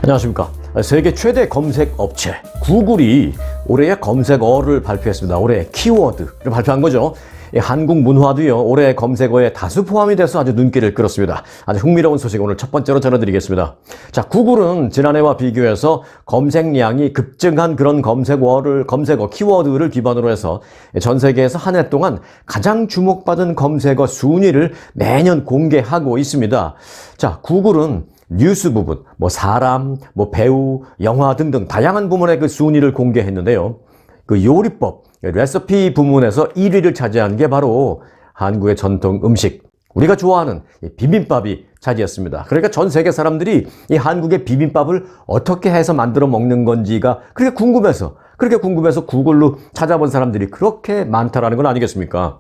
안녕하십니까. 세계 최대 검색 업체 구글이 올해의 검색어를 발표했습니다. 올해 키워드를 발표한 거죠. 한국 문화도요, 올해 검색어에 다수 포함이 돼서 아주 눈길을 끌었습니다. 아주 흥미로운 소식 오늘 첫 번째로 전해드리겠습니다. 자, 구글은 지난해와 비교해서 검색량이 급증한 그런 검색어 키워드를 기반으로 해서 전 세계에서 한 해 동안 가장 주목받은 검색어 순위를 매년 공개하고 있습니다. 자, 구글은 뉴스 부분, 사람, 배우, 영화 등등 다양한 부문의 그 순위를 공개했는데요. 그 요리법, 레시피 부문에서 1위를 차지한 게 바로 한국의 전통 음식, 우리가 좋아하는 비빔밥이 차지했습니다. 그러니까 전 세계 사람들이 이 한국의 비빔밥을 어떻게 해서 만들어 먹는 건지가 그렇게 궁금해서 구글로 찾아본 사람들이 그렇게 많다라는 건 아니겠습니까?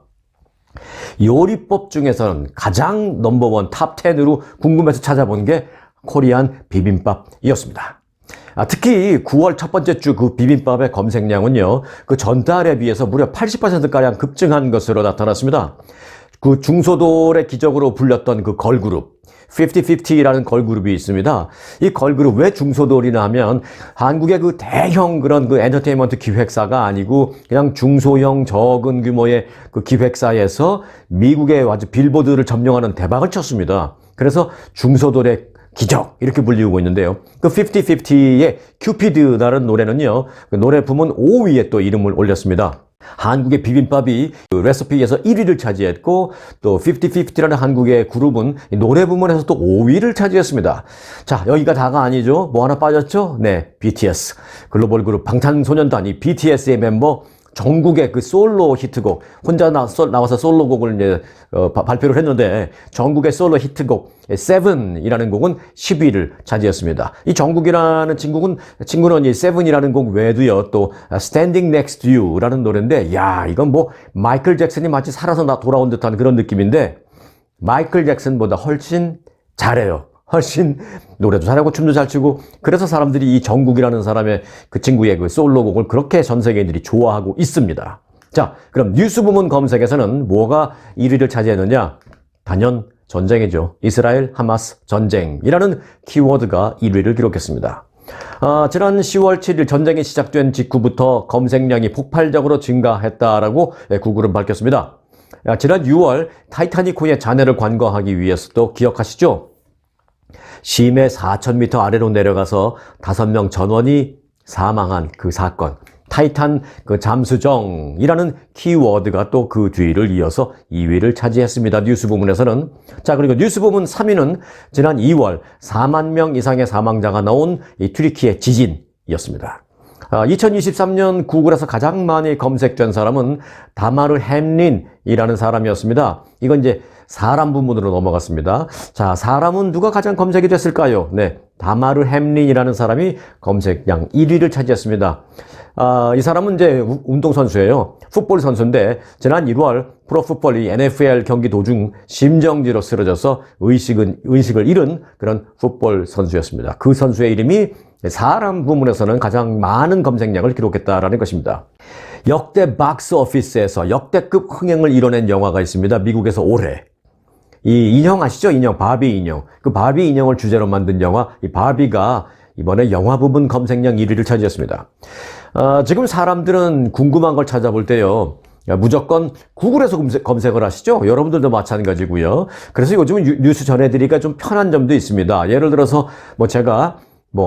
요리법 중에서는 가장 넘버원 탑 10으로 궁금해서 찾아본 게 코리안 비빔밥이었습니다. 특히 9월 첫 번째 주 그 비빔밥의 검색량은요, 그 전달에 비해서 무려 80%가량 급증한 것으로 나타났습니다. 그 중소돌의 기적으로 불렸던 그 걸그룹, 50-50라는 걸그룹이 있습니다. 이 걸그룹 왜 중소돌이나 하면 한국의 그 대형 그런 그 엔터테인먼트 기획사가 아니고 그냥 중소형 적은 규모의 그 기획사에서 미국의 아주 빌보드를 점령하는 대박을 쳤습니다. 그래서 중소돌의 기적 이렇게 불리우고 있는데요. 그 50-50의 큐피드라는 노래는요, 그 노래 부문 5위에 또 이름을 올렸습니다. 한국의 비빔밥이 그 레시피에서 1위를 차지했고 또 50-50라는 한국의 그룹은 노래 부문에서 또 5위를 차지했습니다. 자, 여기가 다가 아니죠. 뭐 하나 빠졌죠? 네, BTS. 글로벌 그룹 방탄소년단 이 BTS의 멤버 정국의 그 솔로 히트곡, 혼자 나와서 솔로곡을 이제 발표를 했는데 정국의 솔로 히트곡 세븐이라는 곡은 10위를 차지했습니다. 이 정국이라는 친구는 이 세븐이라는 곡 외에도요, 또 Standing Next to You라는 노래인데, 야, 이건 마이클 잭슨이 마치 살아서 돌아온 듯한 그런 느낌인데 마이클 잭슨보다 훨씬 잘해요. 훨씬 노래도 잘하고 춤도 잘 추고, 그래서 사람들이 이 정국이라는 사람의 그 친구의 그 솔로곡을 그렇게 전 세계인들이 좋아하고 있습니다. 자, 그럼 뉴스 부문 검색에서는 뭐가 1위를 차지했느냐? 단연 전쟁이죠. 이스라엘 하마스 전쟁이라는 키워드가 1위를 기록했습니다. 지난 10월 7일 전쟁이 시작된 직후부터 검색량이 폭발적으로 증가했다라고 구글은 밝혔습니다. 지난 6월 타이타닉호의 잔해를 관광하기 위해서도 기억하시죠? 심해 4,000m 아래로 내려가서 5명 전원이 사망한 그 사건, 타이탄 그 잠수정이라는 키워드가 또 그 뒤를 이어서 2위를 차지했습니다. 뉴스 부문에서는. 자, 그리고 뉴스 부문 3위는 지난 2월 4만 명 이상의 사망자가 나온 이 튀르키예 지진이었습니다. 2023년 구글에서 가장 많이 검색된 사람은 다마르 햄린이라는 사람이었습니다. 이건 이제 사람 부문으로 넘어갔습니다. 자, 사람은 누가 가장 검색이 됐을까요? 네, 다마르 햄린이라는 사람이 검색량 1위를 차지했습니다. 이 사람은 이제 운동선수예요. 풋볼 선수인데 지난 1월 프로풋볼이 NFL 경기 도중 심정지로 쓰러져서 의식을 잃은 그런 풋볼 선수였습니다. 그 선수의 이름이 사람 부문에서는 가장 많은 검색량을 기록했다라는 것입니다. 역대 박스 오피스에서 역대급 흥행을 이뤄낸 영화가 있습니다. 미국에서 올해. 이 인형 아시죠? 인형, 바비 인형. 그 바비 인형을 주제로 만든 영화, 이 바비가 이번에 영화 부분 검색량 1위를 차지했습니다. 지금 사람들은 궁금한 걸 찾아볼 때요, 무조건 구글에서 검색을 하시죠? 여러분들도 마찬가지고요. 그래서 요즘은 뉴스 전해드리기가 좀 편한 점도 있습니다. 예를 들어서 제가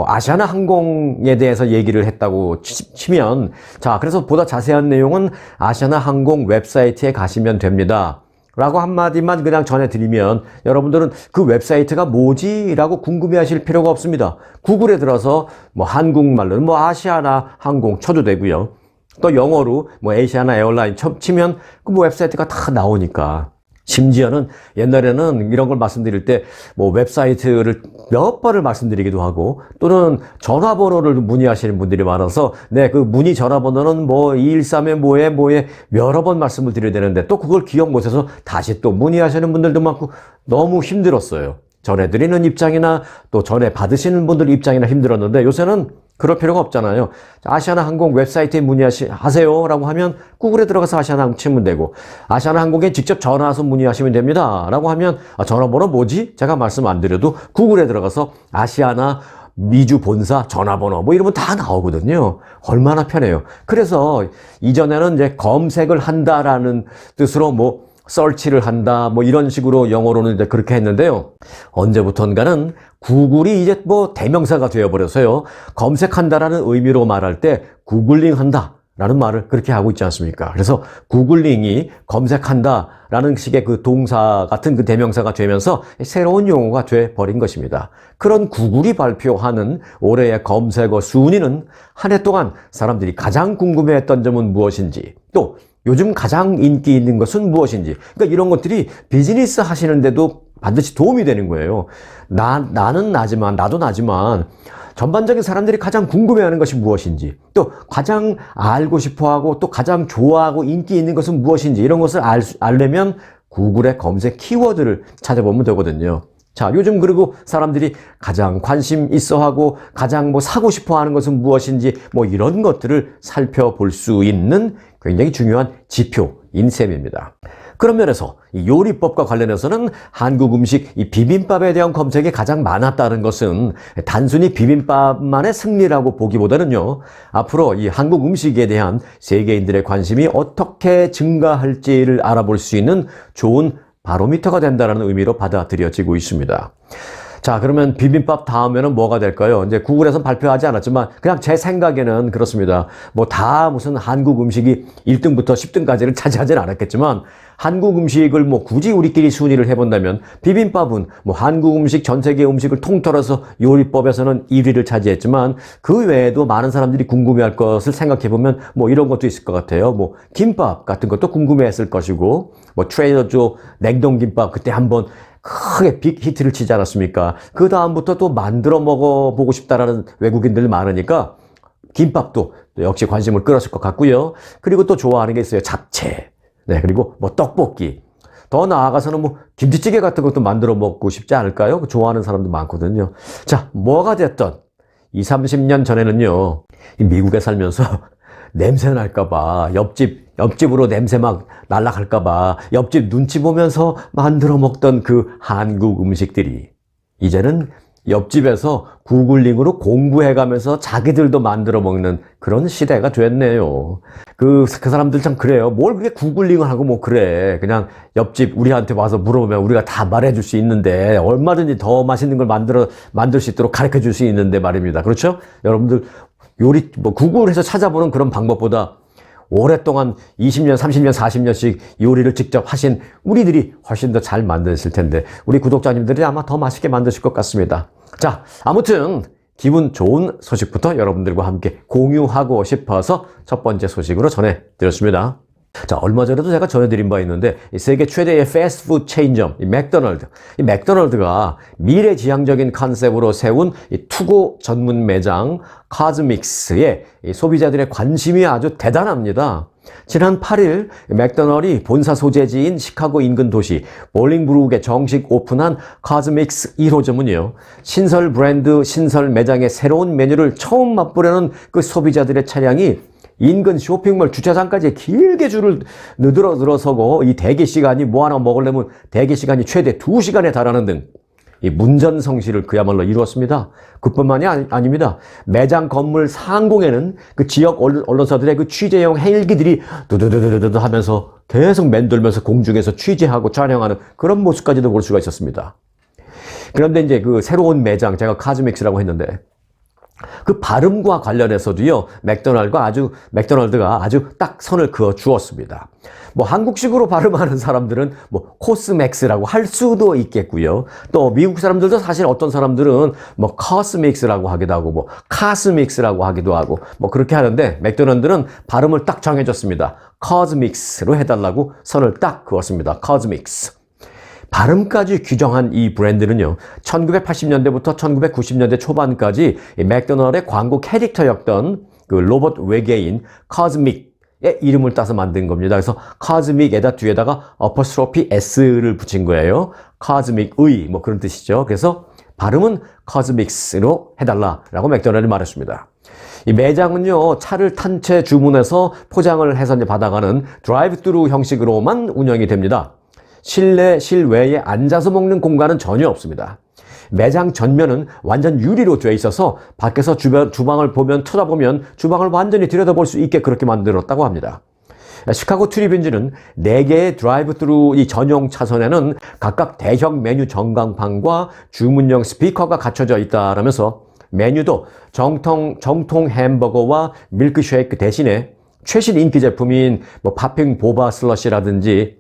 아시아나 항공에 대해서 얘기를 했다고 치면, 자, 그래서 보다 자세한 내용은 아시아나 항공 웹사이트에 가시면 됩니다. 라고 한마디만 그냥 전해드리면 여러분들은 그 웹사이트가 뭐지? 라고 궁금해하실 필요가 없습니다. 구글에 들어서 한국말로는 아시아나 항공 쳐도 되고요. 또 영어로 에이시아나 에어라인 치면 그 웹사이트가 다 나오니까. 심지어는 옛날에는 이런 걸 말씀드릴 때 웹사이트를 몇 번을 말씀드리기도 하고, 또는 전화번호를 문의하시는 분들이 많아서 네, 그 문의 전화번호는 213에 뭐에 여러 번 말씀을 드려야 되는데 또 그걸 기억 못해서 다시 또 문의하시는 분들도 많고 너무 힘들었어요. 전해드리는 입장이나 또 전해 받으시는 분들 입장이나 힘들었는데 요새는 그럴 필요가 없잖아요. 아시아나 항공 웹사이트에 문의하세요 라고 하면 구글에 들어가서 아시아나 항공 치면 되고, 아시아나 항공에 직접 전화와서 문의하시면 됩니다 라고 하면 전화번호 뭐지? 제가 말씀 안 드려도 구글에 들어가서 아시아나 미주 본사 전화번호 뭐 이러면 다 나오거든요. 얼마나 편해요. 그래서 이전에는 이제 검색을 한다라는 뜻으로 뭐 search를 한다 뭐 이런 식으로 영어로는 이제 그렇게 했는데요. 언제부턴가는 구글이 이제 뭐 대명사가 되어버려서요. 검색한다라는 의미로 말할 때 구글링 한다 라는 말을 그렇게 하고 있지 않습니까? 그래서 구글링이 검색한다라는 식의 그 동사 같은 그 대명사가 되면서 새로운 용어가 돼버린 것입니다. 그런 구글이 발표하는 올해의 검색어 순위는 한 해 동안 사람들이 가장 궁금해했던 점은 무엇인지, 또 요즘 가장 인기 있는 것은 무엇인지, 그러니까 이런 것들이 비즈니스 하시는데도 반드시 도움이 되는 거예요. 나는 나도 나지만 전반적인 사람들이 가장 궁금해하는 것이 무엇인지, 또 가장 알고 싶어하고 또 가장 좋아하고 인기 있는 것은 무엇인지, 이런 것을 알려면 구글의 검색 키워드를 찾아보면 되거든요. 자, 요즘 그리고 사람들이 가장 관심 있어하고 가장 뭐 사고 싶어하는 것은 무엇인지, 뭐 이런 것들을 살펴볼 수 있는 굉장히 중요한 지표인 셈입니다. 그런 면에서 이 요리법과 관련해서는 한국 음식 이 비빔밥에 대한 검색이 가장 많았다는 것은 단순히 비빔밥만의 승리라고 보기보다는요, 앞으로 이 한국 음식에 대한 세계인들의 관심이 어떻게 증가할지를 알아볼 수 있는 좋은 바로미터가 된다는 의미로 받아들여지고 있습니다. 자, 그러면 비빔밥 다음에는 뭐가 될까요? 이제 구글에서는 발표하지 않았지만 그냥 제 생각에는 그렇습니다. 뭐 다 무슨 한국 음식이 1등부터 10등까지를 차지하지는 않았겠지만 한국 음식을 뭐 굳이 우리끼리 순위를 해본다면 비빔밥은 뭐 한국 음식 전 세계 음식을 통틀어서 요리법에서는 1위를 차지했지만 그 외에도 많은 사람들이 궁금해할 것을 생각해보면 뭐 이런 것도 있을 것 같아요. 뭐 김밥 같은 것도 궁금해했을 것이고, 뭐 트레이더조 냉동김밥 그때 한번 크게 빅 히트를 치지 않았습니까? 그 다음부터 또 만들어 먹어보고 싶다라는 외국인들 많으니까 김밥도 역시 관심을 끌었을 것 같고요. 그리고 또 좋아하는 게 있어요. 잡채. 네, 그리고 뭐 떡볶이. 더 나아가서는 뭐 김치찌개 같은 것도 만들어 먹고 싶지 않을까요? 좋아하는 사람도 많거든요. 자, 뭐가 됐든 20, 30년 전에는요, 미국에 살면서 냄새 날까봐, 옆집으로 냄새 막 날아갈까봐, 옆집 눈치 보면서 만들어 먹던 그 한국 음식들이 이제는 옆집에서 구글링으로 공부해가면서 자기들도 만들어 먹는 그런 시대가 됐네요. 그 사람들 참 그래요. 뭘 그렇게 구글링을 하고 뭐 그래. 그냥 옆집 우리한테 와서 물어보면 우리가 다 말해줄 수 있는데, 얼마든지 더 맛있는 걸 만들 수 있도록 가르쳐 줄 수 있는데 말입니다. 그렇죠? 여러분들 요리, 뭐 구글에서 찾아보는 그런 방법보다 오랫동안 20년, 30년, 40년씩 요리를 직접 하신 우리들이 훨씬 더 잘 만드실 텐데, 우리 구독자님들이 아마 더 맛있게 만드실 것 같습니다. 자, 아무튼 기분 좋은 소식부터 여러분들과 함께 공유하고 싶어서 첫 번째 소식으로 전해드렸습니다. 자, 얼마 전에도 제가 전해드린 바 있는데, 세계 최대의 패스트푸드 체인점, 이 맥도널드가 미래지향적인 컨셉으로 세운 이 투고 전문 매장 카즈믹스에 소비자들의 관심이 아주 대단합니다. 지난 8일 맥도널이 본사 소재지인 시카고 인근 도시 볼링브룩에 정식 오픈한 카즈믹스 1호점은요, 신설 브랜드, 신설 매장의 새로운 메뉴를 처음 맛보려는 그 소비자들의 차량이 인근 쇼핑몰 주차장까지 길게 줄을 늘어서고, 이 대기 시간이 뭐 하나 먹으려면 대기 시간이 최대 2시간에 달하는 등 이 문전성시를 그야말로 이루었습니다. 그뿐만이 아닙니다. 매장 건물 상공에는 그 지역 언론사들의 그 취재용 헬기들이 두두두두두 하면서 계속 맴돌면서 공중에서 취재하고 촬영하는 그런 모습까지도 볼 수가 있었습니다. 그런데 이제 그 새로운 매장, 제가 카즈믹스라고 했는데, 그 발음과 관련해서도요, 맥도날드가 아주 딱 선을 그어 주었습니다. 뭐 한국식으로 발음하는 사람들은 뭐 코스맥스라고 할 수도 있겠고요. 또 미국 사람들도 사실 어떤 사람들은 뭐 커스믹스라고 하기도 하고 뭐 카스믹스라고 하기도 하고 뭐 그렇게 하는데, 맥도날드는 발음을 딱 정해줬습니다. 커즈믹스로 해달라고 선을 딱 그었습니다. 커즈믹스. 발음까지 규정한 이 브랜드는요, 1980년대부터 1990년대 초반까지 맥도날드의 광고 캐릭터였던 그 로봇 외계인 커즈믹의 이름을 따서 만든 겁니다. 그래서 커즈믹에다 뒤에다가 어퍼스트로피 S를 붙인 거예요. 커즈믹의 뭐 그런 뜻이죠. 그래서 발음은 커즈믹스로 해달라라고 맥도날드는 말했습니다. 이 매장은요, 차를 탄 채 주문해서 포장을 해서 받아가는 드라이브-스루 형식으로만 운영이 됩니다. 실내, 실외에 앉아서 먹는 공간은 전혀 없습니다. 매장 전면은 완전 유리로 되어 있어서 밖에서 주방을 쳐다보면 주방을 완전히 들여다볼 수 있게 그렇게 만들었다고 합니다. 시카고 트리뷴즈는 4개의 드라이브-스루 이 전용 차선에는 각각 대형 메뉴 전광판과 주문용 스피커가 갖춰져 있다라면서 메뉴도 정통 햄버거와 밀크쉐이크 대신에 최신 인기 제품인 팝핑 보바 슬러시라든지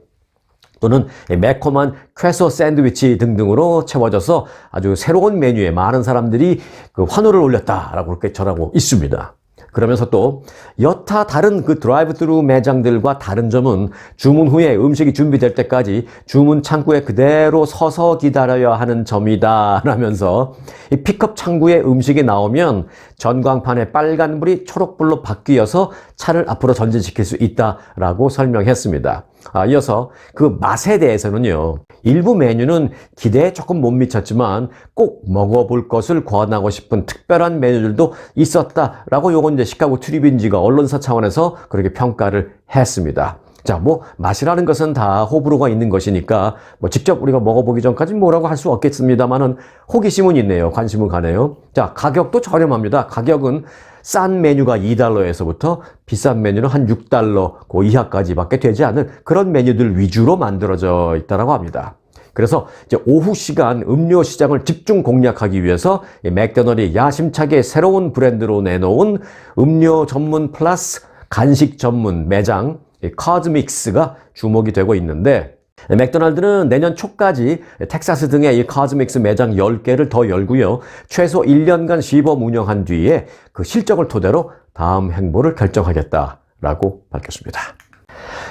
또는 매콤한 퀘소 샌드위치 등등으로 채워져서 아주 새로운 메뉴에 많은 사람들이 환호를 올렸다라고 그렇게 전하고 있습니다. 그러면서 또 여타 다른 드라이브-스루 매장들과 다른 점은 주문 후에 음식이 준비될 때까지 주문 창구에 그대로 서서 기다려야 하는 점이다 라면서 이 픽업 창구에 음식이 나오면 전광판의 빨간불이 초록불로 바뀌어서 차를 앞으로 전진시킬 수 있다라고 설명했습니다. 이어서 그 맛에 대해서는요, 일부 메뉴는 기대에 조금 못 미쳤지만 꼭 먹어볼 것을 권하고 싶은 특별한 메뉴들도 있었다라고 요건 이제 시카고 트리뷴즈가 언론사 차원에서 그렇게 평가를 했습니다. 자, 맛이라는 것은 다 호불호가 있는 것이니까 직접 우리가 먹어보기 전까지 뭐라고 할 수 없겠습니다만은 호기심은 있네요. 관심은 가네요. 자, 가격도 저렴합니다. 가격은 싼 메뉴가 $2에서부터 비싼 메뉴는 한 $6 그 이하까지밖에 되지 않은 그런 메뉴들 위주로 만들어져 있다고 합니다. 그래서 이제 오후 시간 음료 시장을 집중 공략하기 위해서 맥도날드이 야심차게 새로운 브랜드로 내놓은 음료 전문 플러스 간식 전문 매장 카즈믹스가 주목이 되고 있는데, 맥도날드는 내년 초까지 텍사스 등의 이 카즈믹스 매장 10개를 더 열고요. 최소 1년간 시범 운영한 뒤에 그 실적을 토대로 다음 행보를 결정하겠다라고 밝혔습니다.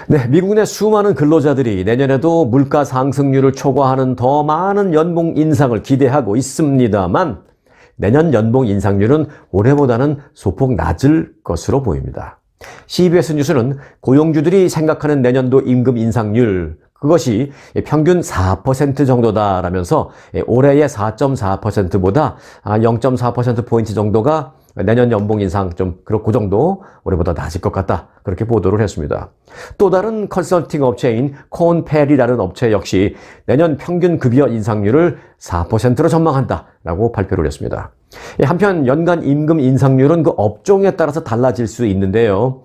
네, 미국 내 수많은 근로자들이 내년에도 물가 상승률을 초과하는 더 많은 연봉 인상을 기대하고 있습니다만 내년 연봉 인상률은 올해보다는 소폭 낮을 것으로 보입니다. CBS 뉴스는 고용주들이 생각하는 내년도 임금 인상률, 그것이 평균 4% 정도다라면서 올해의 4.4%보다 0.4%포인트 정도가 내년 연봉 인상 그 정도 올해보다 낮을 것 같다, 그렇게 보도를 했습니다. 또 다른 컨설팅 업체인 콘펠이라는 업체 역시 내년 평균 급여 인상률을 4%로 전망한다라고 발표를 했습니다. 한편 연간 임금 인상률은 그 업종에 따라서 달라질 수 있는데요.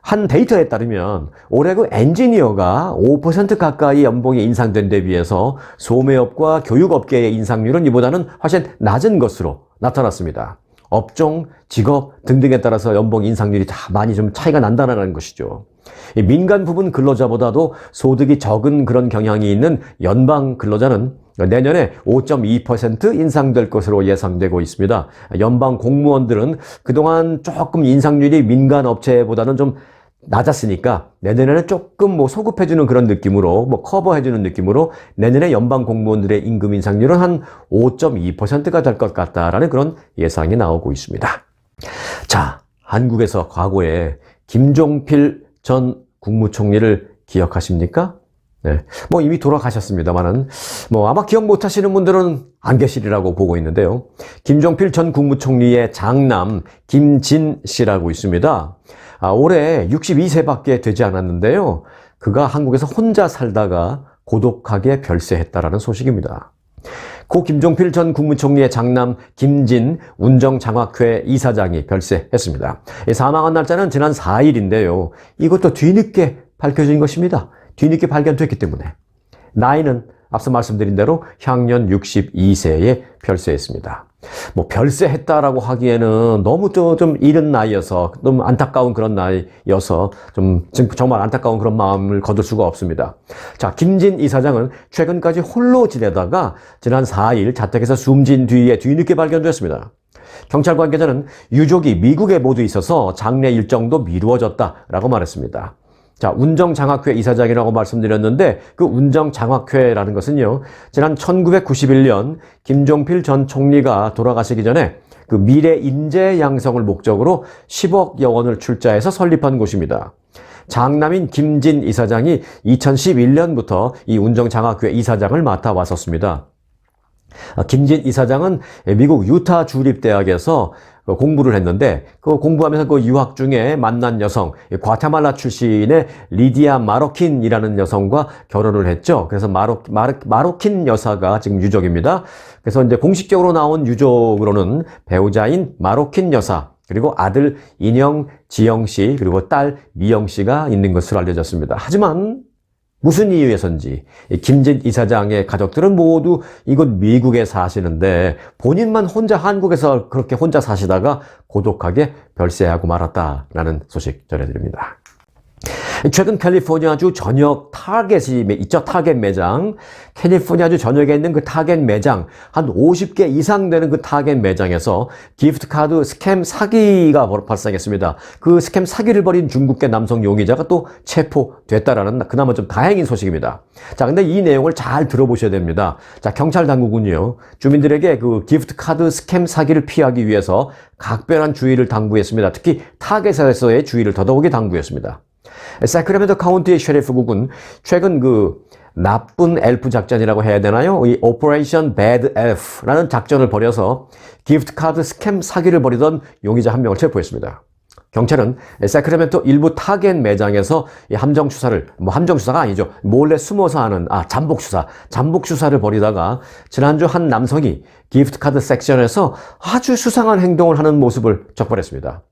한 데이터에 따르면 올해 그 엔지니어가 5% 가까이 연봉이 인상된 데 비해서 소매업과 교육업계의 인상률은 이보다는 훨씬 낮은 것으로 나타났습니다. 업종, 직업 등등에 따라서 연봉 인상률이 다 많이 좀 차이가 난다는 것이죠. 민간 부분 근로자보다도 소득이 적은 그런 경향이 있는 연방 근로자는 내년에 5.2% 인상될 것으로 예상되고 있습니다. 연방 공무원들은 그동안 조금 인상률이 민간 업체보다는 좀 낮았으니까 내년에는 조금 소급해주는 그런 느낌으로, 커버해주는 느낌으로 내년에 연방 공무원들의 임금 인상률은 한 5.2%가 될 것 같다라는 그런 예상이 나오고 있습니다. 자, 한국에서 과거에 김종필 전 국무총리를 기억하십니까? 네. 이미 돌아가셨습니다만은, 아마 기억 못 하시는 분들은 안 계시리라고 보고 있는데요. 김종필 전 국무총리의 장남, 김진 씨라고 있습니다. 올해 62세밖에 되지 않았는데요. 그가 한국에서 혼자 살다가 고독하게 별세했다라는 소식입니다. 고 김종필 전 국무총리의 장남 김진 운정장학회 이사장이 별세했습니다. 사망한 날짜는 지난 4일인데요. 이것도 뒤늦게 밝혀진 것입니다. 뒤늦게 발견됐기 때문에. 나이는 앞서 말씀드린 대로 향년 62세에 별세했습니다. 별세했다라고 하기에는 너무 좀 이른 나이여서, 너무 안타까운 그런 나이여서 정말 안타까운 그런 마음을 거둘 수가 없습니다. 자, 김진 이사장은 최근까지 홀로 지내다가 지난 4일 자택에서 숨진 뒤에 뒤늦게 발견됐습니다. 경찰 관계자는 유족이 미국에 모두 있어서 장례 일정도 미루어졌다라고 말했습니다. 자, 운정장학회 이사장이라고 말씀드렸는데 그 운정장학회라는 것은요, 지난 1991년 김종필 전 총리가 돌아가시기 전에 그 미래 인재 양성을 목적으로 10억여 원을 출자해서 설립한 곳입니다. 장남인 김진 이사장이 2011년부터 이 운정장학회 이사장을 맡아왔었습니다. 김진 이사장은 미국 유타 주립대학에서 공부를 했는데 그 공부하면서 그 유학 중에 만난 여성, 과테말라 출신의 리디아 마로킨이라는 여성과 결혼을 했죠. 그래서 마로킨 여사가 지금 유족입니다. 그래서 이제 공식적으로 나온 유족으로는 배우자인 마로킨 여사, 그리고 아들 인영 지영 씨, 그리고 딸 미영 씨가 있는 것으로 알려졌습니다. 하지만 무슨 이유에선지 김진 이사장의 가족들은 모두 이곳 미국에 사시는데 본인만 혼자 한국에서 그렇게 혼자 사시다가 고독하게 별세하고 말았다라는 소식 전해드립니다. 최근 캘리포니아주 전역 타겟이 있죠. 타겟 매장. 캘리포니아주 전역에 있는 그 타겟 매장, 한 50개 이상 되는 그 타겟 매장에서 기프트카드 스캠 사기가 발생했습니다. 그 스캠 사기를 벌인 중국계 남성 용의자가 또 체포됐다라는 그나마 좀 다행인 소식입니다. 자, 근데 이 내용을 잘 들어보셔야 됩니다. 자, 경찰 당국은요, 주민들에게 그 기프트카드 스캠 사기를 피하기 위해서 각별한 주의를 당부했습니다. 특히 타겟에서의 주의를 더더욱이 당부했습니다. 사크라멘토 카운티의 셰리프국은 최근 그 나쁜 엘프 작전이라고 해야 되나요? 이 오퍼레이션 배드 엘프라는 작전을 벌여서 기프트카드 스캠 사기를 벌이던 용의자 한 명을 체포했습니다. 경찰은 사크라멘토 일부 타겟 매장에서 함정 수사를, 함정 수사가 아니죠. 몰래 숨어서 하는, 잠복 수사를 벌이다가 지난주 한 남성이 기프트카드 섹션에서 아주 수상한 행동을 하는 모습을 적발했습니다.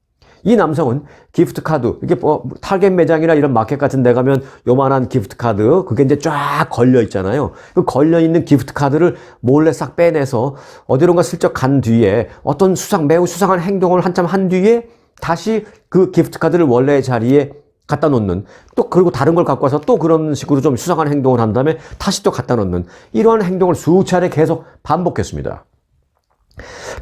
이 남성은 기프트카드, 이게 타겟 매장이나 이런 마켓 같은 데 가면 요만한 기프트카드, 그게 이제 쫙 걸려 있잖아요. 그 걸려 있는 기프트카드를 몰래 싹 빼내서 어디론가 슬쩍 간 뒤에 어떤 매우 수상한 행동을 한참 한 뒤에 다시 그 기프트카드를 원래의 자리에 갖다 놓는, 또 그리고 다른 걸 갖고 와서 또 그런 식으로 좀 수상한 행동을 한 다음에 다시 또 갖다 놓는, 이러한 행동을 수차례 계속 반복했습니다.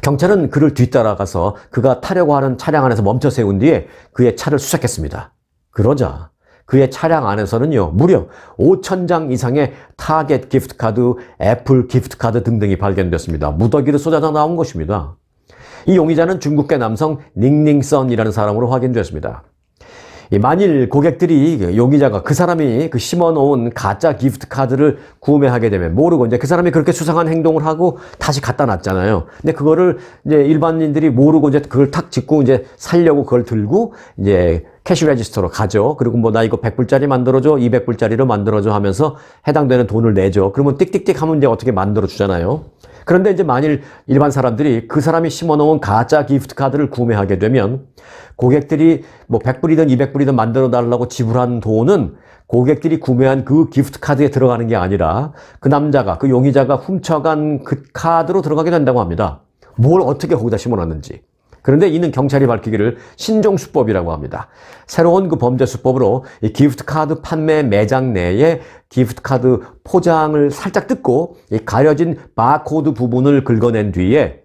경찰은 그를 뒤따라가서 그가 타려고 하는 차량 안에서 멈춰 세운 뒤에 그의 차를 수색했습니다. 그러자 그의 차량 안에서는요, 무려 5,000장 이상의 타겟 기프트카드, 애플 기프트카드 등등이 발견됐습니다. 무더기로 쏟아져 나온 것입니다. 이 용의자는 중국계 남성 닝닝선이라는 사람으로 확인됐습니다. 만일 고객들이 용의자가 그 사람이 그 심어놓은 가짜 기프트 카드를 구매하게 되면, 모르고 이제 그 사람이 그렇게 수상한 행동을 하고 다시 갖다 놨잖아요. 근데 그거를 이제 일반인들이 모르고 이제 그걸 탁 짚고 이제 살려고 그걸 들고 이제 캐시 레지스터로 가죠. 그리고 나 이거 100불짜리 만들어줘, 200불짜리로 만들어줘 하면서 해당되는 돈을 내죠. 그러면 띡띡띡 하면 이제 어떻게 만들어 주잖아요. 그런데 이제 만일 일반 사람들이 그 사람이 심어놓은 가짜 기프트 카드를 구매하게 되면 고객들이 100불이든 200불이든 만들어 달라고 지불한 돈은 고객들이 구매한 그 기프트 카드에 들어가는 게 아니라 그 남자가, 그 용의자가 훔쳐간 그 카드로 들어가게 된다고 합니다. 뭘 어떻게 거기다 심어놨는지. 그런데 이는 경찰이 밝히기를 신종수법이라고 합니다. 새로운 그 범죄 수법으로 이 기프트카드 판매 매장 내에 기프트카드 포장을 살짝 뜯고 이 가려진 바코드 부분을 긁어낸 뒤에,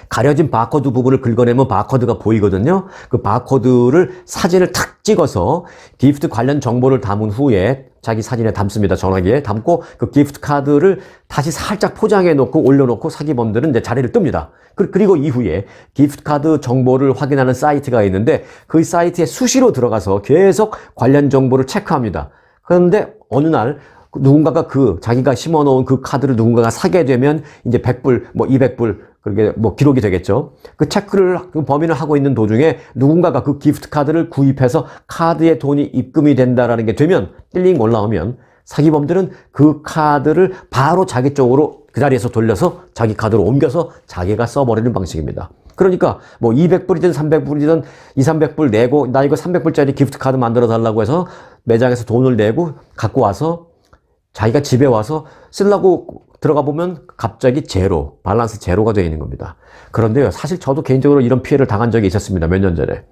가려진 바코드 부분을 긁어내면 바코드가 보이거든요. 그 바코드를 사진을 탁 찍어서 기프트 관련 정보를 담은 후에 자기 사진에 담습니다. 전화기에 담고 그 기프트 카드를 다시 살짝 포장해 놓고 올려놓고 사기범들은 이제 자리를 뜹니다. 그리고 이후에 기프트 카드 정보를 확인하는 사이트가 있는데 그 사이트에 수시로 들어가서 계속 관련 정보를 체크합니다. 그런데 어느 날 누군가가 자기가 심어놓은 그 카드를 누군가가 사게 되면 이제 100불, 200불, 그게 기록이 되겠죠. 그 체크를, 그 범인을 하고 있는 도중에 누군가가 그 기프트 카드를 구입해서 카드에 돈이 입금이 된다라는 게 되면, 띵링 올라오면 사기범들은 그 카드를 바로 자기 쪽으로 그 자리에서 돌려서 자기 카드로 옮겨서 자기가 써버리는 방식입니다. 그러니까 200불이든 300불이든 200~300불 내고, 나 이거 300불짜리 기프트 카드 만들어 달라고 해서 매장에서 돈을 내고 갖고 와서 자기가 집에 와서 쓰려고 들어가 보면 갑자기 제로, 밸런스 제로가 되어 있는 겁니다. 그런데요, 사실 저도 개인적으로 이런 피해를 당한 적이 있었습니다. 몇 년 전에.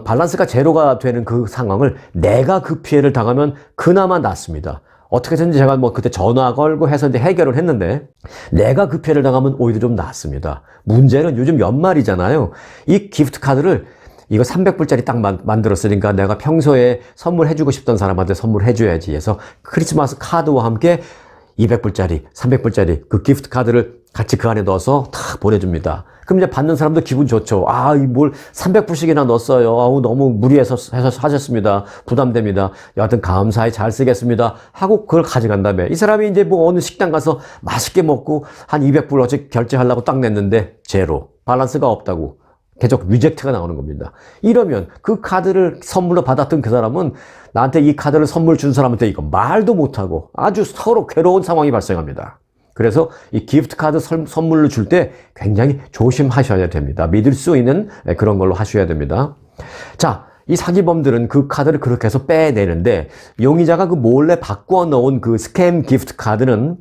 밸런스가 제로가 되는 그 상황을 내가 그 피해를 당하면 그나마 낫습니다. 어떻게든지 제가 그때 전화 걸고 해서 이제 해결을 했는데, 내가 그 피해를 당하면 오히려 좀 낫습니다. 문제는 요즘 연말이잖아요. 이 기프트 카드를 이거 300불짜리 딱 만들었으니까 내가 평소에 선물해주고 싶던 사람한테 선물해줘야지 해서 크리스마스 카드와 함께 200불짜리, 300불짜리 그 기프트 카드를 같이 그 안에 넣어서 다 보내줍니다. 그럼 이제 받는 사람도 기분 좋죠. 뭘 300불씩이나 넣었어요. 너무 무리해서 하셨습니다. 부담됩니다. 여하튼 감사히 잘 쓰겠습니다. 하고 그걸 가져간 다음에 이 사람이 이제 어느 식당 가서 맛있게 먹고 한 200불 어치 결제하려고 딱 냈는데 제로. 밸런스가 없다고 계속 리젝트가 나오는 겁니다. 이러면 그 카드를 선물로 받았던 그 사람은 나한테 이 카드를 선물 준 사람한테 이거 말도 못하고 아주 서로 괴로운 상황이 발생합니다. 그래서 이 기프트 카드 선물로 줄 때 굉장히 조심하셔야 됩니다. 믿을 수 있는 그런 걸로 하셔야 됩니다. 자, 이 사기범들은 그 카드를 그렇게 해서 빼내는데 용의자가 그 몰래 바꿔 넣은 그 스캠 기프트 카드는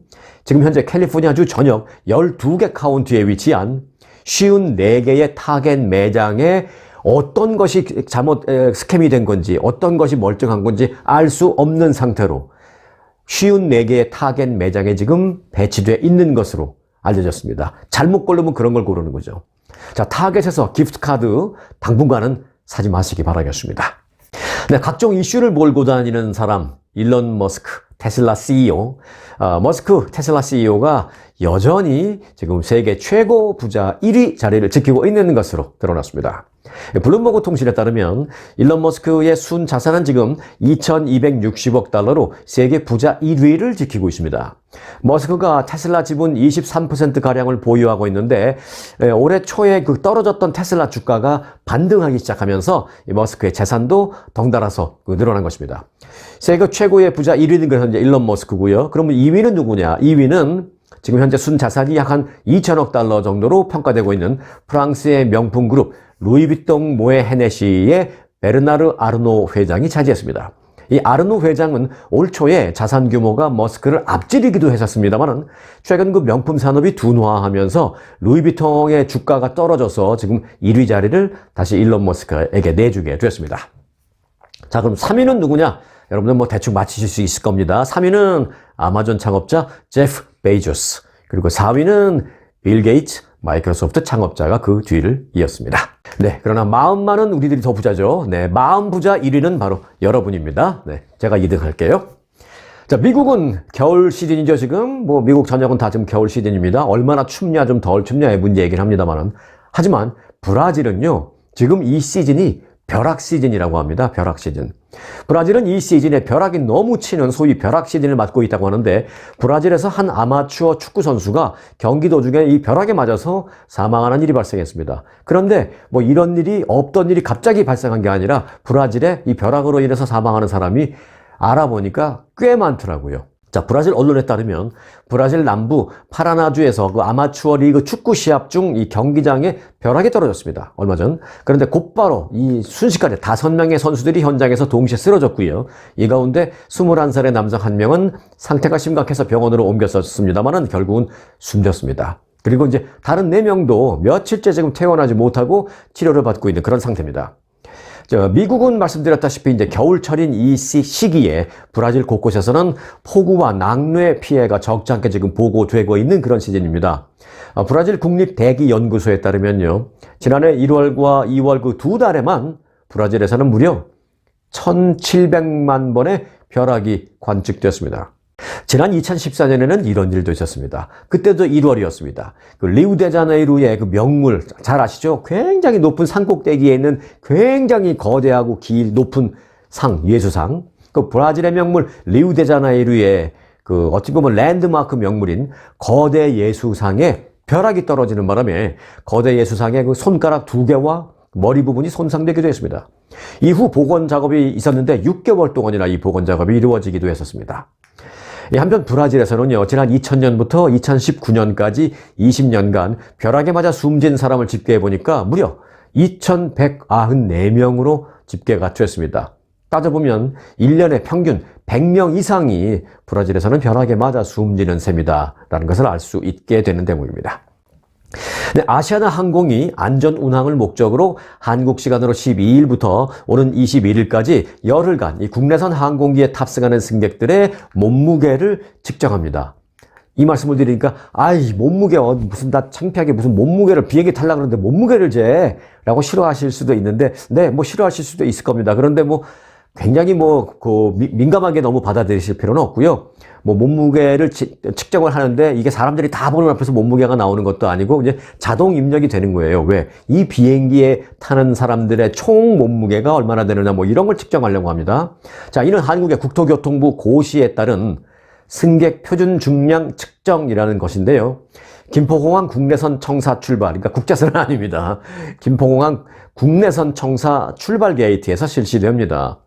지금 현재 캘리포니아주 전역 12개 카운티에 위치한 54개의 타겟 매장에 어떤 것이 잘못 스캠이 된 건지 어떤 것이 멀쩡한 건지 알 수 없는 상태로 54개의 타겟 매장에 지금 배치되어 있는 것으로 알려졌습니다. 잘못 고르면 그런 걸 고르는 거죠. 자, 타겟에서 기프트 카드 당분간은 사지 마시기 바라겠습니다. 네, 각종 이슈를 몰고 다니는 사람, 일론 머스크, 테슬라 CEO. 머스크 테슬라 CEO가 여전히 지금 세계 최고 부자 1위 자리를 지키고 있는 것으로 드러났습니다. 블룸버그 통신에 따르면 일론 머스크의 순 자산은 지금 2,260억 달러로 세계 부자 1위를 지키고 있습니다. 머스크가 테슬라 지분 23%가량을 보유하고 있는데 올해 초에 그 떨어졌던 테슬라 주가가 반등하기 시작하면서 머스크의 재산도 덩달아서 늘어난 것입니다. 세계 최고의 부자 1위는 현재 일론 머스크고요. 그러면 2위는 누구냐? 2위는 지금 현재 순 자산이 약 한 2천억 달러 정도로 평가되고 있는 프랑스의 명품 그룹 루이비통 모에 헤네시의 베르나르 아르노 회장이 차지했습니다. 이 아르노 회장은 올 초에 자산 규모가 머스크를 앞지르기도 했었습니다만 최근 그 명품 산업이 둔화하면서 루이비통의 주가가 떨어져서 지금 1위 자리를 다시 일론 머스크에게 내주게 됐습니다. 자, 그럼 3위는 누구냐? 여러분들 뭐 대충 맞히실 수 있을 겁니다. 3위는 아마존 창업자 제프 베이조스, 그리고 4위는 빌 게이츠, 마이크로소프트 창업자가 그 뒤를 이었습니다. 네, 그러나 마음 많은 우리들이 더 부자죠. 네, 마음 부자 1위는 바로 여러분입니다. 네, 제가 2등 할게요. 자, 미국은 겨울 시즌이죠, 지금. 뭐, 미국 전역은 다 지금 겨울 시즌입니다. 얼마나 춥냐, 좀 덜 춥냐의 문제 얘기를 합니다만은. 하지만, 브라질은요, 지금 이 시즌이 벼락 시즌이라고 합니다. 벼락 시즌. 브라질은 이 시즌에 벼락이 너무 치는 소위 벼락 시즌을 맞고 있다고 하는데 브라질에서 한 아마추어 축구 선수가 경기 도중에 이 벼락에 맞아서 사망하는 일이 발생했습니다. 그런데 뭐 이런 일이 없던 일이 갑자기 발생한 게 아니라 브라질에 이 벼락으로 인해서 사망하는 사람이 알아보니까 꽤 많더라고요. 자, 브라질 언론에 따르면 브라질 남부 파라나주에서 그 아마추어 리그 축구 시합 중 이 경기장에 벼락이 떨어졌습니다. 얼마 전. 그런데 곧바로 이 순식간에 5명의 선수들이 현장에서 동시에 쓰러졌고요. 이 가운데 21살의 남성 1명은 상태가 심각해서 병원으로 옮겼었습니다만 결국은 숨졌습니다. 그리고 이제 다른 4명도 며칠째 지금 퇴원하지 못하고 치료를 받고 있는 그런 상태입니다. 미국은 말씀드렸다시피 이제 겨울철인 이 시기에 브라질 곳곳에서는 폭우와 낙뢰 피해가 적지 않게 지금 보고되고 있는 그런 시즌입니다. 브라질 국립대기연구소에 따르면요, 지난해 1월과 2월 그 2달에만 브라질에서는 무려 1,700만 번의 벼락이 관측되었습니다. 지난 2014년에는 이런 일도 있었습니다. 그때도 1월이었습니다. 그 리우데자네이루의 그 명물 잘 아시죠? 굉장히 높은 산 꼭대기에 있는 굉장히 거대하고 높은 상, 예수상. 그 브라질의 명물 리우데자네이루의 그 어찌 보면 랜드마크 명물인 거대 예수상에 벼락이 떨어지는 바람에 거대 예수상의 그 손가락 2개와 머리 부분이 손상되기도 했습니다. 이후 복원 작업이 있었는데 6개월 동안이나 이 복원 작업이 이루어지기도 했었습니다. 한편 브라질에서는요, 지난 2000년부터 2019년까지 20년간 벼락에 맞아 숨진 사람을 집계해 보니까 무려 2,194명으로 집계가 됐습니다. 따져보면 1년에 평균 100명 이상이 브라질에서는 벼락에 맞아 숨지는 셈이다라는 것을 알 수 있게 되는 대목입니다. 네, 아시아나 항공이 안전 운항을 목적으로 한국 시간으로 12일부터 오는 21일까지 열흘간 이 국내선 항공기에 탑승하는 승객들의 몸무게를 측정합니다. 이 말씀을 드리니까 몸무게 무슨 나 창피하게 무슨 몸무게를 비행기 타려고 그러는데 몸무게를 재 라고 싫어하실 수도 있는데 네, 뭐 싫어하실 수도 있을 겁니다. 그런데 뭐 굉장히 민감하게 너무 받아들이실 필요는 없고요. 몸무게를 측정을 하는데 이게 사람들이 다 보는 앞에서 몸무게가 나오는 것도 아니고 이제 자동 입력이 되는 거예요. 왜? 이 비행기에 타는 사람들의 총 몸무게가 얼마나 되느냐 이런 걸 측정하려고 합니다. 자, 이는 한국의 국토교통부 고시에 따른 승객 표준 중량 측정이라는 것인데요. 김포공항 국내선 청사 출발, 그러니까 국제선은 아닙니다. 김포공항 국내선 청사 출발 게이트에서 실시됩니다.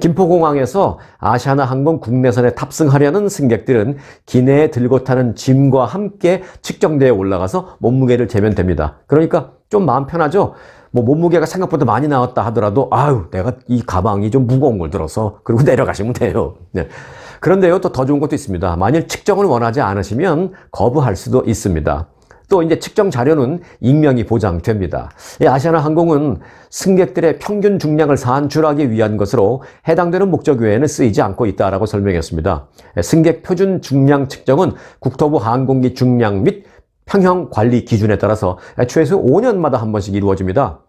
김포공항에서 아시아나항공 국내선에 탑승하려는 승객들은 기내에 들고 타는 짐과 함께 측정대에 올라가서 몸무게를 재면 됩니다. 그러니까 좀 마음 편하죠? 뭐 몸무게가 생각보다 많이 나왔다 하더라도 아유, 내가 이 가방이 좀 무거운 걸 들어서 그리고 내려가시면 돼요. 네. 그런데요, 또 더 좋은 것도 있습니다. 만일 측정을 원하지 않으시면 거부할 수도 있습니다. 또 이제 측정 자료는 익명이 보장됩니다. 아시아나항공은 승객들의 평균 중량을 산출하기 위한 것으로 해당되는 목적 외에는 쓰이지 않고 있다라고 설명했습니다. 승객 표준 중량 측정은 국토부 항공기 중량 및 평형 관리 기준에 따라서 최소 5년마다 한 번씩 이루어집니다.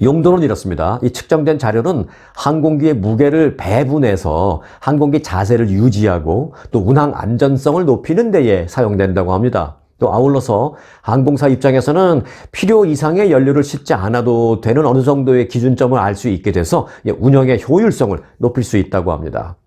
용도는 이렇습니다. 이 측정된 자료는 항공기의 무게를 배분해서 항공기 자세를 유지하고 또 운항 안전성을 높이는 데에 사용된다고 합니다. 또 아울러서 항공사 입장에서는 필요 이상의 연료를 싣지 않아도 되는 어느 정도의 기준점을 알 수 있게 돼서 운영의 효율성을 높일 수 있다고 합니다.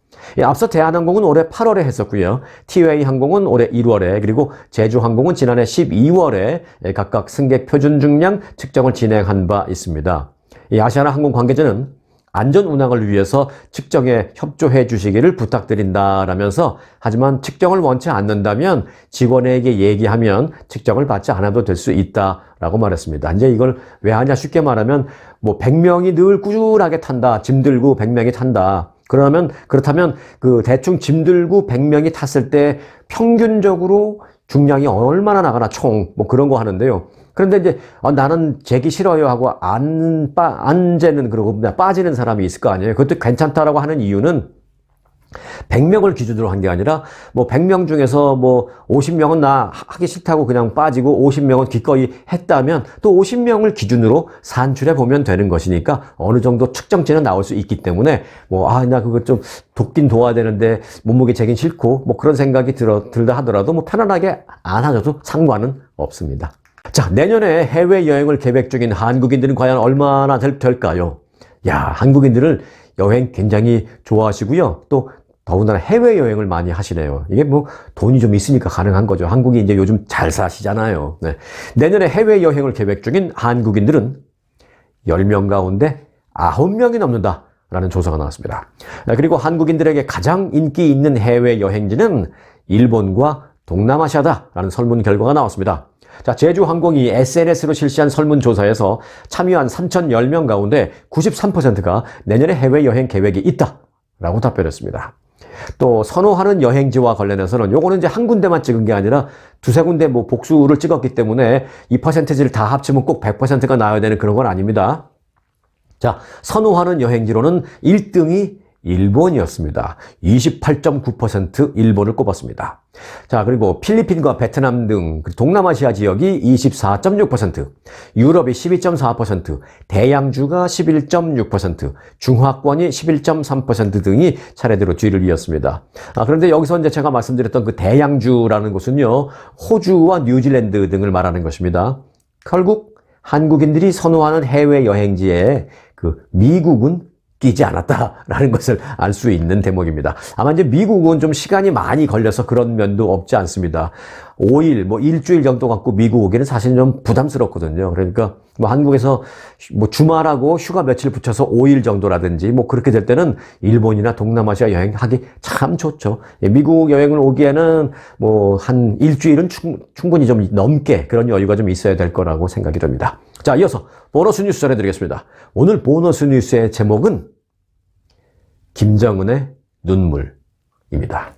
앞서 대한항공은 올해 8월에 했었고요. 티웨이 항공은 올해 1월에 그리고 제주항공은 지난해 12월에 각각 승객 표준 중량 측정을 진행한 바 있습니다. 이 아시아나항공 관계자는 안전 운항을 위해서 측정에 협조해 주시기를 부탁드린다라면서 하지만 측정을 원치 않는다면 직원에게 얘기하면 측정을 받지 않아도 될 수 있다라고 말했습니다. 이제 이걸 왜 하냐 쉽게 말하면 뭐 100명이 늘 꾸준하게 탄다. 짐 들고 100명이 탄다. 그렇다면 그 대충 짐 들고 100명이 탔을 때 평균적으로 중량이 얼마나 나가나 총 뭐 그런 거 하는데요. 그런데 이제 나는 재기 싫어요 하고 안 재는 그러고 빠지는 사람이 있을 거 아니에요. 그것도 괜찮다라고 하는 이유는 100명을 기준으로 한 게 아니라 뭐 100명 중에서 뭐 50명은 나 하기 싫다고 그냥 빠지고 50명은 기꺼이 했다면 또 50명을 기준으로 산출해 보면 되는 것이니까 어느 정도 측정치는 나올 수 있기 때문에 나 그거 좀 돕긴 도와야 되는데 몸무게 재긴 싫고 뭐 그런 생각이 들다 하더라도 뭐 편안하게 안 하셔도 상관은 없습니다. 자, 내년에 해외여행을 계획 중인 한국인들은 과연 얼마나 될까요? 한국인들은 여행 굉장히 좋아하시고요. 또 더군다나 해외여행을 많이 하시네요. 이게 뭐 돈이 좀 있으니까 가능한 거죠. 한국이 이제 요즘 잘 사시잖아요. 네. 내년에 해외여행을 계획 중인 한국인들은 10명 가운데 9명이 넘는다라는 조사가 나왔습니다. 그리고 한국인들에게 가장 인기 있는 해외여행지는 일본과 동남아시아다라는 설문 결과가 나왔습니다. 자, 제주항공이 SNS로 실시한 설문조사에서 참여한 3,010명 가운데 93%가 내년에 해외여행 계획이 있다라고 답변했습니다. 또 선호하는 여행지와 관련해서는 요거는 이제 한 군데만 찍은 게 아니라 두세 군데 뭐 복수를 찍었기 때문에 이 퍼센티지를 다 합치면 꼭 100%가 나와야 되는 그런 건 아닙니다. 자, 선호하는 여행지로는 1등이 일본이었습니다. 28.9% 일본을 꼽았습니다. 자, 그리고 필리핀과 베트남 등 동남아시아 지역이 24.6%, 유럽이 12.4%, 대양주가 11.6%, 중화권이 11.3% 등이 차례대로 뒤를 이었습니다. 그런데 여기서 이제 제가 말씀드렸던 그 대양주라는 곳은요, 호주와 뉴질랜드 등을 말하는 것입니다. 결국 한국인들이 선호하는 해외 여행지에 그 미국은 끼지 않았다라는 것을 알 수 있는 대목입니다. 아마 이제 미국은 좀 시간이 많이 걸려서 그런 면도 없지 않습니다. 5일, 뭐 일주일 정도 갖고 미국 오기는 사실 좀 부담스럽거든요. 그러니까 뭐 한국에서 뭐 주말하고 휴가 며칠 붙여서 5일 정도라든지 뭐 그렇게 될 때는 일본이나 동남아시아 여행하기 참 좋죠. 미국 여행을 오기에는 뭐 한 일주일은 충분히 좀 넘게 그런 여유가 좀 있어야 될 거라고 생각이 됩니다. 자, 이어서 보너스 뉴스 전해드리겠습니다. 오늘 보너스 뉴스의 제목은 김정은의 눈물입니다.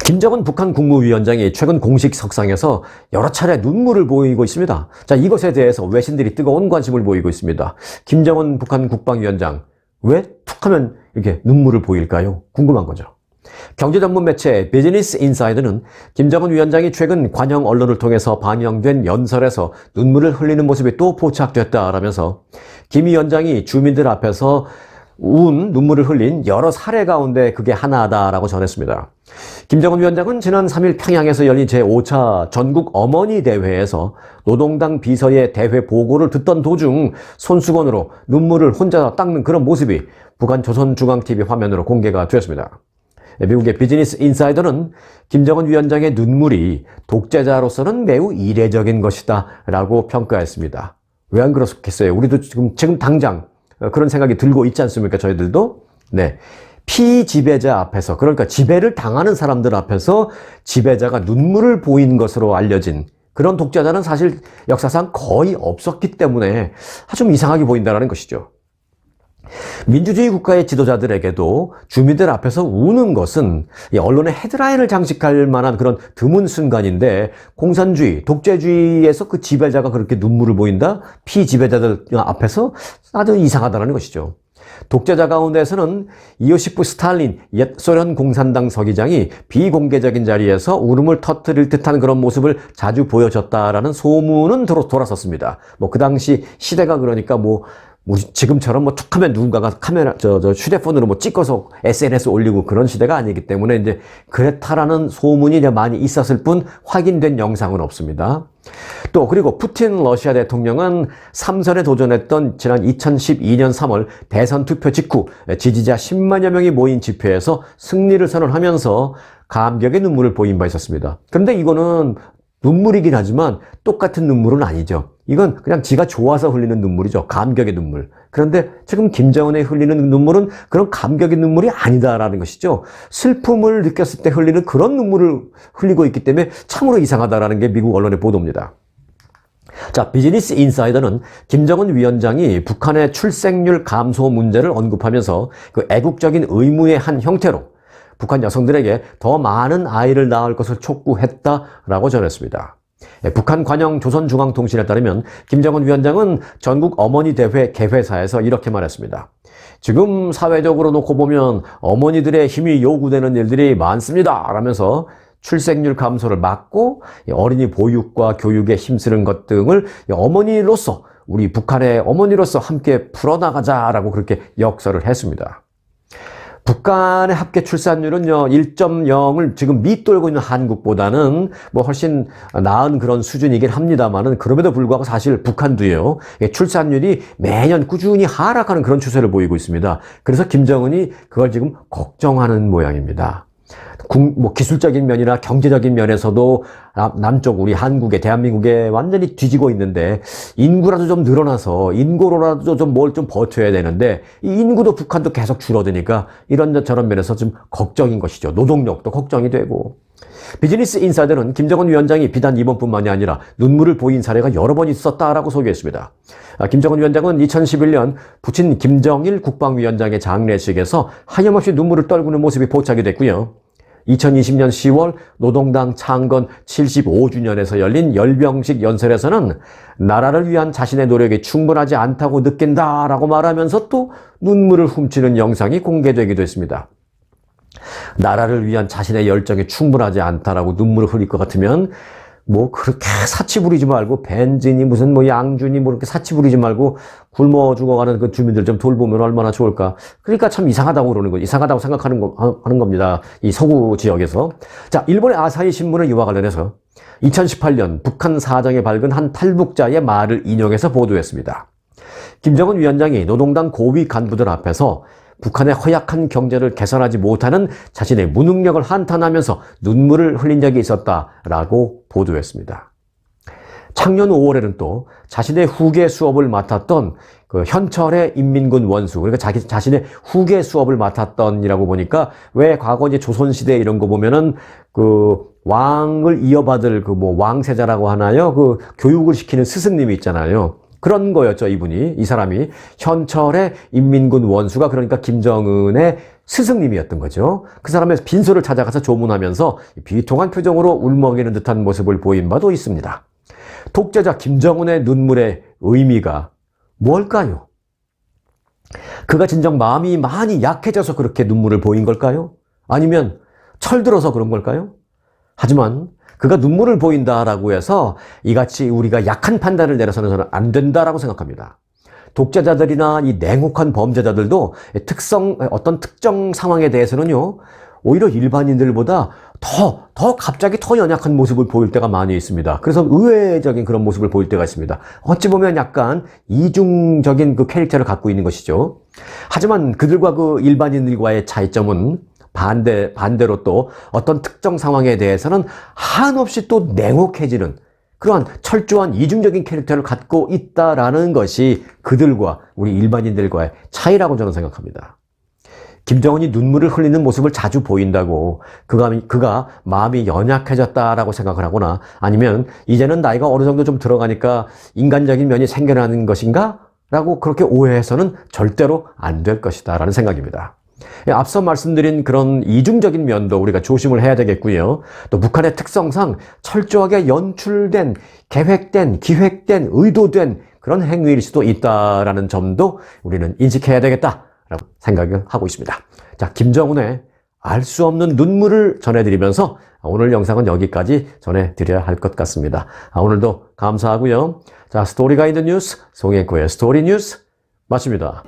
김정은 북한 국무위원장이 최근 공식 석상에서 여러 차례 눈물을 보이고 있습니다. 자, 이것에 대해서 외신들이 뜨거운 관심을 보이고 있습니다. 김정은 북한 국방위원장, 왜 툭하면 이렇게 눈물을 보일까요? 궁금한 거죠. 경제 전문 매체 비즈니스 인사이드는 김정은 위원장이 최근 관영 언론을 통해서 방영된 연설에서 눈물을 흘리는 모습이 또 포착됐다라면서 김 위원장이 주민들 앞에서 눈물을 흘린 여러 사례 가운데 그게 하나다라고 전했습니다. 김정은 위원장은 지난 3일 평양에서 열린 제5차 전국 어머니 대회에서 노동당 비서의 대회 보고를 듣던 도중 손수건으로 눈물을 혼자 닦는 그런 모습이 북한 조선중앙TV 화면으로 공개가 되었습니다. 미국의 비즈니스 인사이더는 김정은 위원장의 눈물이 독재자로서는 매우 이례적인 것이다 라고 평가했습니다. 왜 안 그렇겠어요? 우리도 지금 당장 그런 생각이 들고 있지 않습니까? 저희들도. 네. 피지배자 앞에서, 그러니까 지배를 당하는 사람들 앞에서 지배자가 눈물을 보인 것으로 알려진 그런 독재자는 사실 역사상 거의 없었기 때문에 좀 이상하게 보인다는 것이죠. 민주주의 국가의 지도자들에게도 주민들 앞에서 우는 것은 언론의 헤드라인을 장식할 만한 그런 드문 순간인데, 공산주의, 독재주의에서 그 지배자가 그렇게 눈물을 보인다? 피지배자들 앞에서 아주 이상하다는 것이죠. 독재자 가운데서는 이오시프 스탈린 옛 소련 공산당 서기장이 비공개적인 자리에서 울음을 터뜨릴 듯한 그런 모습을 자주 보여줬다라는 소문은 돌았었습니다. 그 당시 시대가 그러니까 지금처럼 툭하면 누군가가 카메라, 휴대폰으로 찍어서 SNS 올리고 그런 시대가 아니기 때문에 이제 그랬다라는 소문이 많이 있었을 뿐 확인된 영상은 없습니다. 또, 그리고 푸틴 러시아 대통령은 3선에 도전했던 지난 2012년 3월 대선 투표 직후 지지자 10만여 명이 모인 집회에서 승리를 선언하면서 감격의 눈물을 보인 바 있었습니다. 그런데 이거는 눈물이긴 하지만 똑같은 눈물은 아니죠. 이건 그냥 지가 좋아서 흘리는 눈물이죠. 감격의 눈물. 그런데 지금 김정은이 흘리는 눈물은 그런 감격의 눈물이 아니다라는 것이죠. 슬픔을 느꼈을 때 흘리는 그런 눈물을 흘리고 있기 때문에 참으로 이상하다라는 게 미국 언론의 보도입니다. 자, 비즈니스 인사이더는 김정은 위원장이 북한의 출생률 감소 문제를 언급하면서 그 애국적인 의무의 한 형태로 북한 여성들에게 더 많은 아이를 낳을 것을 촉구했다라고 전했습니다. 북한 관영 조선중앙통신에 따르면 김정은 위원장은 전국 어머니 대회 개회사에서 이렇게 말했습니다. 지금 사회적으로 놓고 보면 어머니들의 힘이 요구되는 일들이 많습니다 라면서 출생률 감소를 막고 어린이 보육과 교육에 힘쓰는 것 등을 어머니로서, 우리 북한의 어머니로서 함께 풀어나가자라고 그렇게 역설을 했습니다. 북한의 합계 출산율은요, 1.0을 지금 밑돌고 있는 한국보다는 훨씬 나은 그런 수준이긴 합니다만은, 그럼에도 불구하고 사실 북한도요, 출산율이 매년 꾸준히 하락하는 그런 추세를 보이고 있습니다. 그래서 김정은이 그걸 지금 걱정하는 모양입니다. 기술적인 면이나 경제적인 면에서도 남쪽 우리 한국에, 대한민국에 완전히 뒤지고 있는데, 인구라도 좀 늘어나서 인구로라도 좀 뭘 좀 버텨야 되는데, 이 인구도 북한도 계속 줄어드니까 이런저런 면에서 좀 걱정인 것이죠. 노동력도 걱정이 되고. 비즈니스 인사이더는 김정은 위원장이 비단 이번뿐만이 아니라 눈물을 보인 사례가 여러 번 있었다라고 소개했습니다. 김정은 위원장은 2011년 부친 김정일 국방위원장의 장례식에서 하염없이 눈물을 떨구는 모습이 포착이 됐고요. 2020년 10월 노동당 창건 75주년에서 열린 열병식 연설에서는 나라를 위한 자신의 노력이 충분하지 않다고 느낀다라고 말하면서 또 눈물을 훔치는 영상이 공개되기도 했습니다. 나라를 위한 자신의 열정이 충분하지 않다라고 눈물을 흘릴 것 같으면 그렇게 사치 부리지 말고, 벤진이 무슨 양준이 그렇게 사치 부리지 말고 굶어 죽어가는 그 주민들 좀 돌보면 얼마나 좋을까. 그러니까 참 이상하다고 그러는 거죠. 이상하다고 생각하는 겁니다. 이 서구 지역에서. 자, 일본의 아사히 신문은 이와 관련해서 2018년 북한 사정에 밝은 한 탈북자의 말을 인용해서 보도했습니다. 김정은 위원장이 노동당 고위 간부들 앞에서 북한의 허약한 경제를 개선하지 못하는 자신의 무능력을 한탄하면서 눈물을 흘린 적이 있었다라고 보도했습니다. 작년 5월에는 또 자신의 후계 수업을 맡았던 그 현철의 인민군 원수, 그러니까 자신의 후계 수업을 맡았던이라고 보니까, 왜 과거 이제 조선시대 이런 거 보면은 그 왕을 이어받을 왕세자라고 하나요? 그 교육을 시키는 스승님이 있잖아요. 그런 거였죠, 이 사람이. 현철의 인민군 원수가 그러니까 김정은의 스승님이었던 거죠. 그 사람의 빈소를 찾아가서 조문하면서 비통한 표정으로 울먹이는 듯한 모습을 보인 바도 있습니다. 독재자 김정은의 눈물의 의미가 뭘까요? 그가 진정 마음이 많이 약해져서 그렇게 눈물을 보인 걸까요? 아니면 철들어서 그런 걸까요? 하지만 그가 눈물을 보인다라고 해서 이같이 우리가 약한 판단을 내려서는 저는 안 된다라고 생각합니다. 독재자들이나 이 냉혹한 범죄자들도 어떤 특정 상황에 대해서는요, 오히려 일반인들보다 갑자기 더 연약한 모습을 보일 때가 많이 있습니다. 그래서 의외적인 그런 모습을 보일 때가 있습니다. 어찌 보면 약간 이중적인 그 캐릭터를 갖고 있는 것이죠. 하지만 그들과 그 일반인들과의 차이점은 반대로 또 어떤 특정 상황에 대해서는 한없이 또 냉혹해지는 그러한 철저한 이중적인 캐릭터를 갖고 있다라는 것이 그들과 우리 일반인들과의 차이라고 저는 생각합니다. 김정은이 눈물을 흘리는 모습을 자주 보인다고 그가 마음이 연약해졌다라고 생각을 하거나 아니면 이제는 나이가 어느 정도 좀 들어가니까 인간적인 면이 생겨나는 것인가? 라고 그렇게 오해해서는 절대로 안 될 것이다 라는 생각입니다. 앞서 말씀드린 그런 이중적인 면도 우리가 조심을 해야 되겠고요. 또 북한의 특성상 철저하게 연출된, 계획된, 기획된, 의도된 그런 행위일 수도 있다라는 점도 우리는 인식해야 되겠다라고 생각을 하고 있습니다. 자, 김정은의 알 수 없는 눈물을 전해드리면서 오늘 영상은 여기까지 전해드려야 할 것 같습니다. 오늘도 감사하고요. 자, 스토리 가이드 뉴스 송혜코의 스토리 뉴스 마칩니다.